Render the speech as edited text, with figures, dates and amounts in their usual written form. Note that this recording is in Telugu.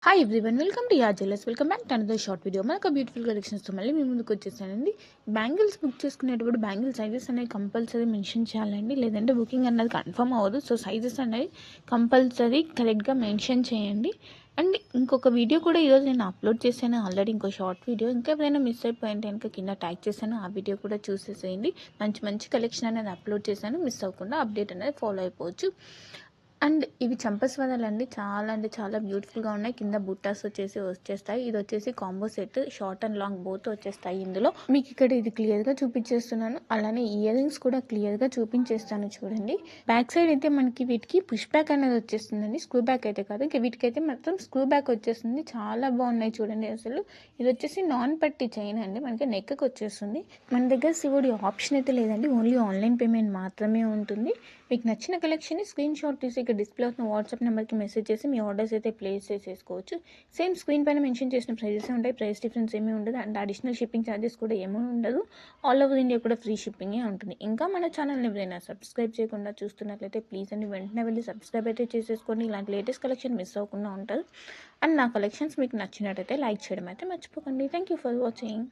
హాయ్ ఎవ్రీవన్, వెల్కమ్ టు యార్ jewellers. Welcome back to another short video. మనకు బ్యూటిఫుల్ కలెక్షన్స్తో మళ్ళీ మీ ముందుకు వచ్చేసానండి. బ్యాంగిల్స్ బుక్ చేసుకునేటప్పుడు బ్యాంగిల్ సైజెస్ అనేవి కంపల్సరీ మెన్షన్ చేయాలండి, లేదంటే బుకింగ్ అన్నది కన్ఫర్మ్ అవ్వదు. సో సైజెస్ అనేవి కంపల్సరీ కరెక్ట్గా మెన్షన్ చేయండి. అండ్ ఇంకొక వీడియో కూడా ఈరోజు నేను అప్లోడ్ చేశాను ఆల్రెడీ, ఇంకో షార్ట్ వీడియో. ఇంకా ఎవరైనా మిస్ అయిపోయింటే కనుక కింద ట్యాగ్ చేశాను, ఆ వీడియో కూడా చూసేసేయండి. మంచి మంచి కలెక్షన్ అనేది అప్లోడ్ చేశాను, మిస్ అవ్వకుండా అప్డేట్ అనేది ఫాలో అయిపోవచ్చు. అండ్ ఇవి చంపస్వరాలు అండి, చాలా అంటే చాలా బ్యూటిఫుల్గా ఉన్నాయి. కింద బుట్టాస్ వచ్చేస్తాయి. ఇది వచ్చేసి combo set, short and long both వచ్చేస్తాయి. ఇందులో మీకు ఇక్కడ ఇది క్లియర్గా చూపించేస్తున్నాను, అలానే ఇయర్ రింగ్స్ కూడా క్లియర్గా చూపించేస్తాను చూడండి. బ్యాక్ సైడ్ అయితే మనకి వీటికి పుష్ బ్యాక్ అనేది వచ్చేస్తుందండి, స్క్రూ బ్యాక్ అయితే కాదు. ఇంకా వీటికైతే మొత్తం స్క్రూ బ్యాక్ వచ్చేస్తుంది. చాలా బాగున్నాయి చూడండి అసలు. ఇది వచ్చేసి నాన్ పట్టి చైన్ అండి, మనకి నెక్కి వచ్చేస్తుంది. మన దగ్గర సివోడి ఆప్షన్ అయితే లేదండి, ఓన్లీ ఆన్లైన్ పేమెంట్ మాత్రమే ఉంటుంది. మీకు నచ్చిన కలెక్షన్ని స్క్రీన్ షాట్ తీసి ఇక్కడ డిస్ప్లే అవుతున్న వాట్సాప్ నెంబర్కి మెసేజ్ చేసి మీ ఆర్డర్స్ అయితే ప్లేస్ చేసేసుకోవచ్చు. సేమ్ స్క్రీన్ పైన మెన్షన్ చేసిన ప్రైజెస్ ఉంటాయి, ప్రైస్ డిఫరెన్స్ ఏమీ ఉండదు. అండ్ అడిషనల్ షిప్పింగ్ ఛార్జెస్ కూడా ఏమీ ఉండదు. ఆల్ ఓవర్ ఇండియా కూడా ఫ్రీ షిప్పింగే ఉంటుంది. ఇంకా మన ఛానల్ని ఎవరైనా సబ్స్క్రైబ్ చేయకుండా చూస్తున్నట్లయితే ప్లీజ్ అండి వెంటనే వెళ్ళి సబ్స్క్రైబ్ అయితే చేసేసుకోండి. ఇలాంటి లేటెస్ట్ కలెక్షన్ మిస్ అవ్వకుండా ఉంటారు. అండ్ నా కలెక్షన్స్ మీకు నచ్చినట్టయితే లైక్ చేయడం అయితే మర్చిపోకండి. Thank you for watching.